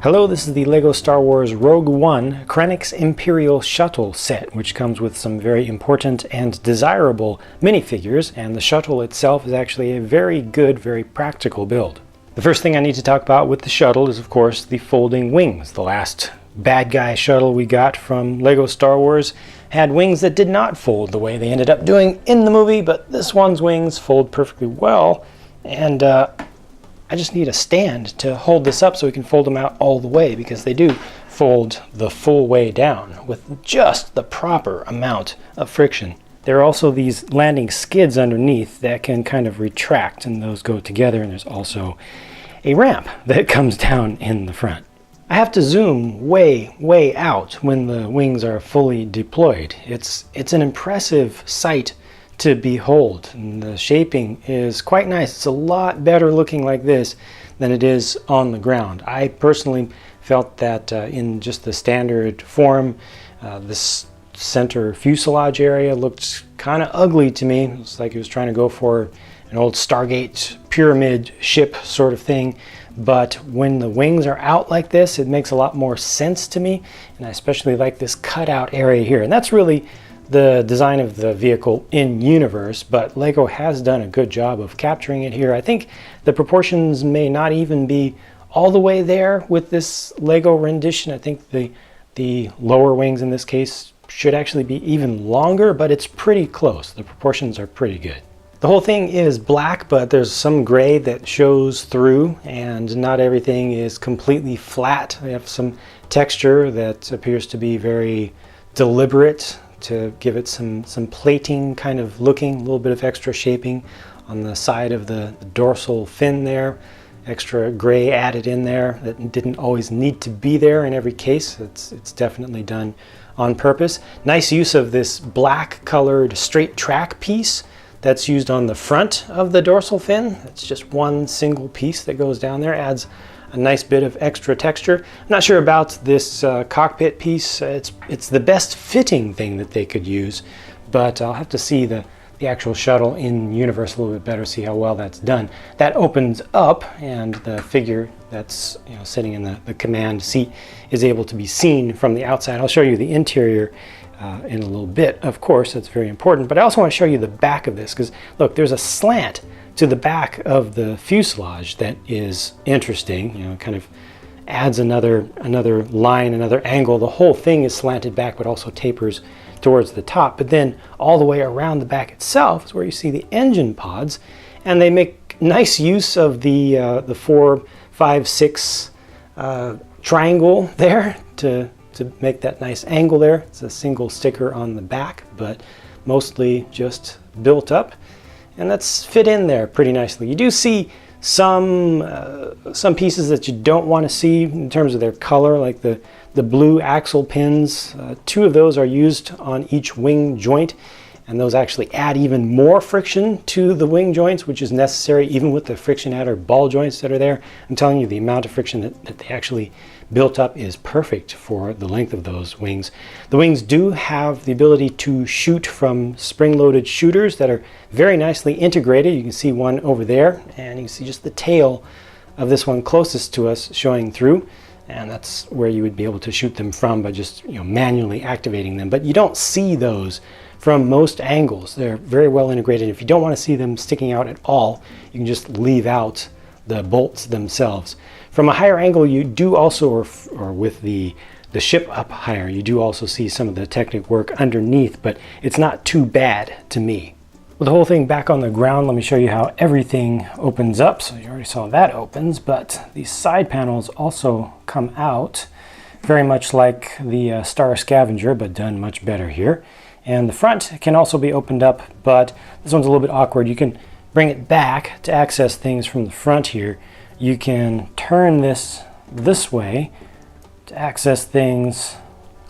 Hello, this is the LEGO Star Wars Rogue One Krennic's Imperial Shuttle set, which comes with some very important and desirable minifigures, and the shuttle itself is actually a very good, very practical build. The first thing I need to talk about with the shuttle is, of course, the folding wings. The last bad guy shuttle we got from LEGO Star Wars had wings that did not fold the way they ended up doing in the movie, but this one's wings fold perfectly well, and I just need a stand to hold this up so we can fold them out all the way, because they do fold the full way down with just the proper amount of friction. There are also these landing skids underneath that can kind of retract, and those go together, and there's also a ramp that comes down in the front. I have to zoom way out when the wings are fully deployed. It's an impressive sight to behold, and the shaping is quite nice. It's a lot better looking like this than it is on the ground. I personally felt that in just the standard form, this center fuselage area looked kind of ugly to me. It was like it was trying to go for an old Stargate pyramid ship sort of thing. But when the wings are out like this, it makes a lot more sense to me, and I especially like this cutout area here. And that's really the design of the vehicle in universe, but LEGO has done a good job of capturing it here. I think the proportions may not even be all the way there with this LEGO rendition. I think the lower wings in this case should actually be even longer, but it's pretty close. The proportions are pretty good. The whole thing is black, but there's some gray that shows through, and not everything is completely flat. We have some texture that appears to be very deliberate to give it some plating kind of looking, a little bit of extra shaping on the side of the dorsal fin there, extra gray added in there that didn't always need to be there in every case. It's definitely done on purpose. Nice use of this black colored straight track piece that's used on the front of the dorsal fin. It's just one single piece that goes down there, adds a nice bit of extra texture. I'm not sure about this cockpit piece. It's the best fitting thing that they could use, but I'll have to see the actual shuttle in universe a little bit better, see how well that's done. That opens up, and the figure that's sitting in the command seat is able to be seen from the outside. I'll show you the interior in a little bit, of course. That's very important, but I also want to show you the back of this, because look, there's a slant to the back of the fuselage that is interesting. Kind of adds another line, another angle. The whole thing is slanted back, but also tapers towards the top. But then all the way around the back itself is where you see the engine pods, and they make nice use of the 4, 5, 6 triangle there to make that nice angle there. It's a single sticker on the back, but mostly just built up, and that's fit in there pretty nicely. You do see some pieces that you don't want to see in terms of their color, like the blue axle pins. 2 of those are used on each wing joint, and those actually add even more friction to the wing joints, which is necessary even with the friction adder ball joints that are there. I'm telling you, the amount of friction that they actually built up is perfect for the length of those wings. The wings do have the ability to shoot from spring-loaded shooters that are very nicely integrated. You can see one over there, and you can see just the tail of this one closest to us showing through, and that's where you would be able to shoot them from by just manually activating them. But you don't see those from most angles. They're very well integrated. If you don't want to see them sticking out at all, you can just leave out the bolts themselves. From a higher angle, you do also, or with the ship up higher, you do also see some of the technical work underneath, but it's not too bad to me. With the whole thing back on the ground, let me show you how everything opens up. So you already saw that opens, but these side panels also come out very much like the Star Scavenger, but done much better here. And the front can also be opened up, but this one's a little bit awkward. You can bring it back to access things from the front here. You can turn this way to access things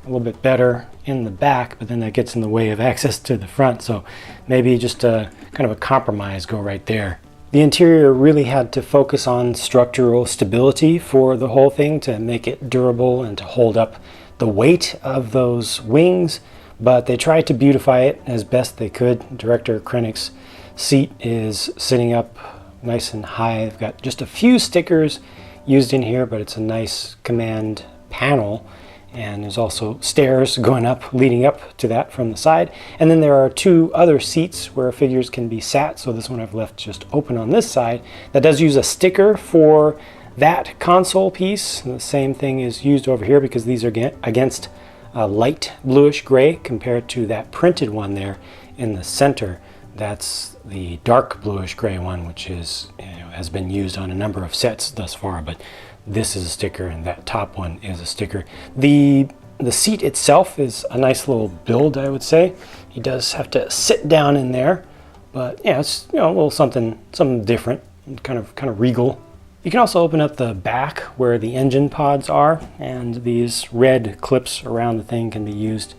a little bit better in the back, but then that gets in the way of access to the front. So maybe just a kind of a compromise, go right there. The interior really had to focus on structural stability for the whole thing to make it durable and to hold up the weight of those wings, but they tried to beautify it as best they could. Director Krennic's seat is sitting up nice and high. I've got just a few stickers used in here, but it's a nice command panel. And there's also stairs going up, leading up to that from the side. And then there are two other seats where figures can be sat. So this one I've left just open on this side. That does use a sticker for that console piece. The same thing is used over here because these are against a light bluish gray compared to that printed one there in the center. That's the dark bluish gray one, which is, has been used on a number of sets thus far, but this is a sticker and that top one is a sticker. The seat itself is a nice little build, I would say. He does have to sit down in there, but yeah, it's a little something different, kind of regal. You can also open up the back where the engine pods are, and these red clips around the thing can be used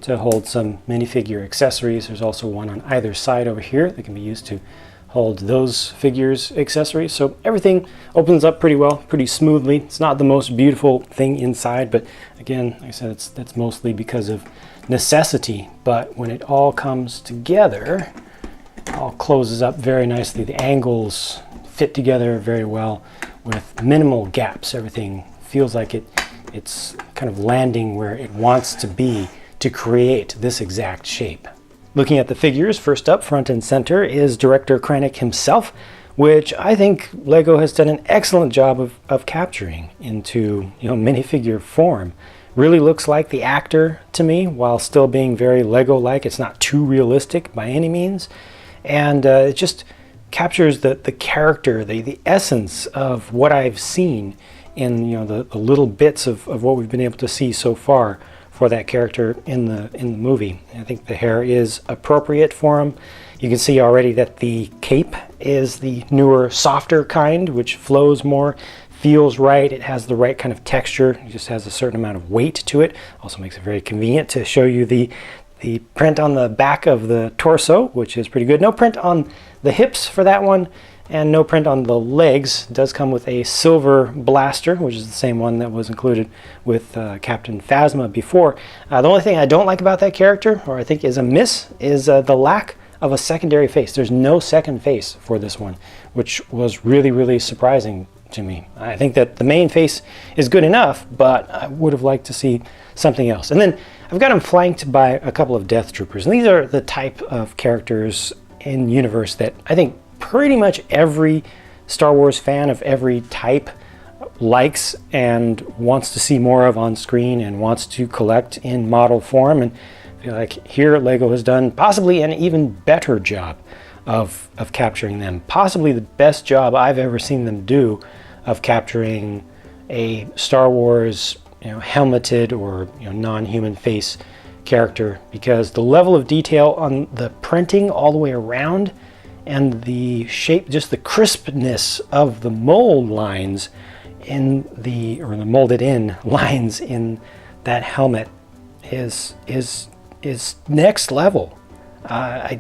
to hold some minifigure accessories. There's also one on either side over here that can be used to hold those figures accessories. So everything opens up pretty well, pretty smoothly. It's not the most beautiful thing inside, but again, like I said, that's mostly because of necessity. But when it all comes together, it all closes up very nicely. The angles fit together very well with minimal gaps. Everything feels like it's kind of landing where it wants to be to create this exact shape. Looking at the figures, first up, front and center, is director Krennic himself, which I think LEGO has done an excellent job of capturing into minifigure form. Really looks like the actor to me, while still being very LEGO-like. It's not too realistic by any means, and it just captures the character, the essence of what I've seen in the little bits of what we've been able to see so far for that character in the movie. I think the hair is appropriate for him. You can see already that the cape is the newer, softer kind, which flows more, feels right. It has the right kind of texture. It just has a certain amount of weight to it. Also makes it very convenient to show you the print on the back of the torso, which is pretty good. No print on the hips for that one, and no print on the legs. It does come with a silver blaster, which is the same one that was included with Captain Phasma before. The only thing I don't like about that character, or I think is a miss, is the lack of a secondary face. There's no second face for this one, which was really, really surprising to me. I think that the main face is good enough, but I would have liked to see something else. And then I've got him flanked by a couple of Death Troopers, and these are the type of characters in universe that I think pretty much every Star Wars fan of every type likes and wants to see more of on screen and wants to collect in model form. And I feel like here LEGO has done possibly an even better job of capturing them. Possibly the best job I've ever seen them do of capturing a Star Wars helmeted or non-human face character, because the level of detail on the printing all the way around and the shape, just the crispness of the mold lines the molded in lines in that helmet is next level. I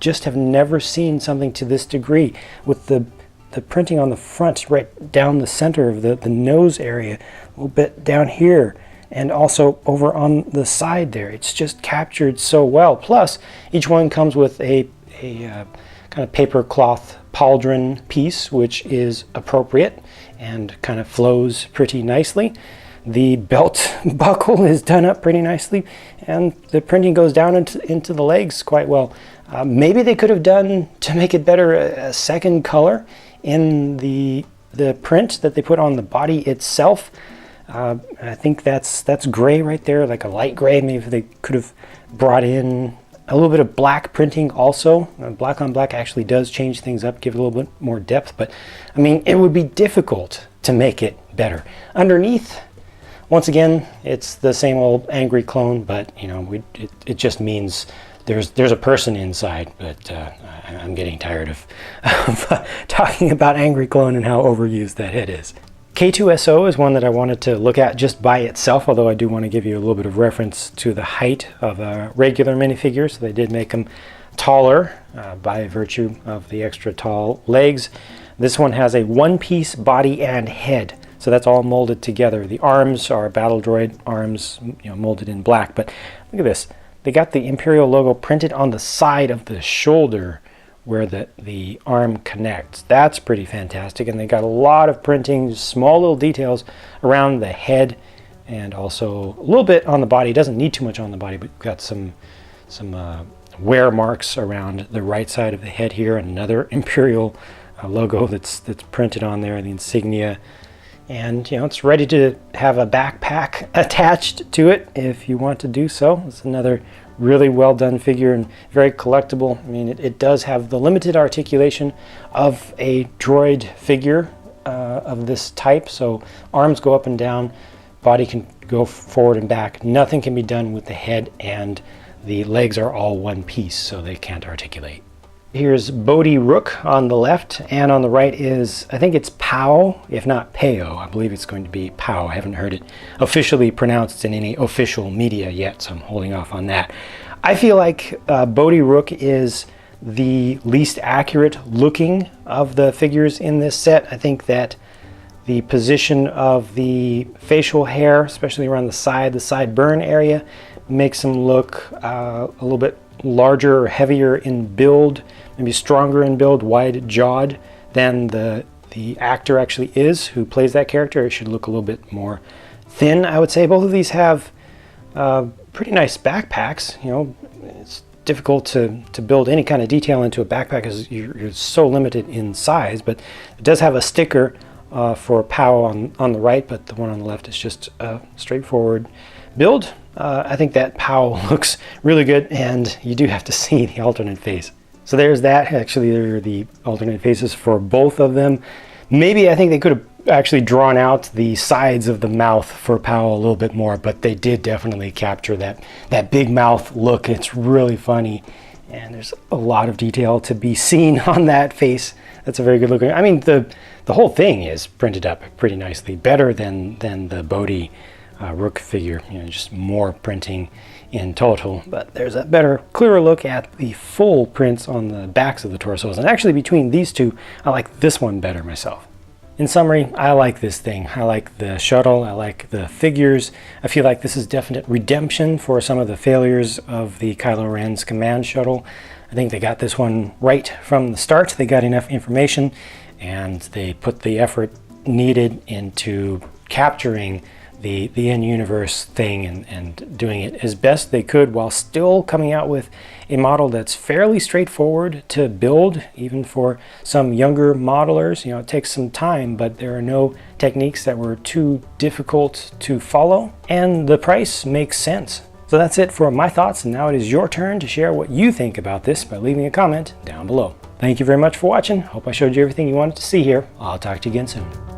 just have never seen something to this degree, with the printing on the front right down the center of the nose area, a little bit down here, and also over on the side there. It's just captured so well. Plus, each one comes with a kind of paper cloth pauldron piece, which is appropriate and kind of flows pretty nicely. The belt buckle is done up pretty nicely, and the printing goes down into the legs quite well. Maybe they could have done, to make it better, a second color in the print that they put on the body itself. I think that's gray right there, like a light gray. Maybe they could have brought in a little bit of black printing also. Black on black actually does change things up, give it a little bit more depth, but I mean, it would be difficult to make it better. Underneath, once again, it's the same old angry clone, but it just means there's a person inside. But I'm getting tired of talking about angry clone and how overused that head is. K2SO is one that I wanted to look at just by itself, although I do want to give you a little bit of reference to the height of a regular minifigure. So they did make them taller by virtue of the extra tall legs. This one has a one-piece body and head, so that's all molded together. The arms are battle droid arms, molded in black. But look at this. They got the Imperial logo printed on the side of the shoulder where the arm connects. That's pretty fantastic, and they got a lot of printing, small little details around the head, and also a little bit on the body. It doesn't need too much on the body, but got some wear marks around the right side of the head here, and another Imperial logo that's printed on there, the insignia. And you know, it's ready to have a backpack attached to it if you want to do so. It's another really well done figure and very collectible. I mean, it does have the limited articulation of a droid figure of this type, so arms go up and down, body can go forward and back. Nothing can be done with the head, and the legs are all one piece, so they can't articulate. Here's Bodhi Rook on the left, and on the right is, I think it's Pow, if not Peo. I believe it's going to be Pow. I haven't heard it officially pronounced in any official media yet, so I'm holding off on that. I feel like Bodhi Rook is the least accurate looking of the figures in this set. I think that the position of the facial hair, especially around the side burn area, makes him look a little bit larger or heavier in build, maybe stronger in build, wide-jawed than the actor actually is who plays that character. It should look a little bit more thin, I would say. Both of these have pretty nice backpacks. You know, it's difficult to build any kind of detail into a backpack because you're so limited in size, but it does have a sticker for Pow on the right, but the one on the left is just a straightforward build. I think that Pow looks really good, and you do have to see the alternate face. So there's that. Actually, there are the alternate faces for both of them. Maybe I think they could have actually drawn out the sides of the mouth for Pow a little bit more, but they did definitely capture that big mouth look. It's really funny, and there's a lot of detail to be seen on that face. That's a very good looking. I mean, the whole thing is printed up pretty nicely, better than the Bodhi Rook figure. You know, just more printing in total, but there's a better, clearer look at the full prints on the backs of the torsos. And actually, between these two, I like this one better myself. In summary, I like this thing. I like the shuttle. I like the figures. I feel like this is definite redemption for some of the failures of the Kylo Ren's command shuttle. I think they got this one right from the start. They got enough information, and they put the effort needed into capturing the in-universe thing and doing it as best they could while still coming out with a model that's fairly straightforward to build, even for some younger modelers. You know, it takes some time, but there are no techniques that were too difficult to follow, and the price makes sense. So that's it for my thoughts, and now it is your turn to share what you think about this by leaving a comment down below. Thank you very much for watching. Hope I showed you everything you wanted to see here. I'll talk to you again soon.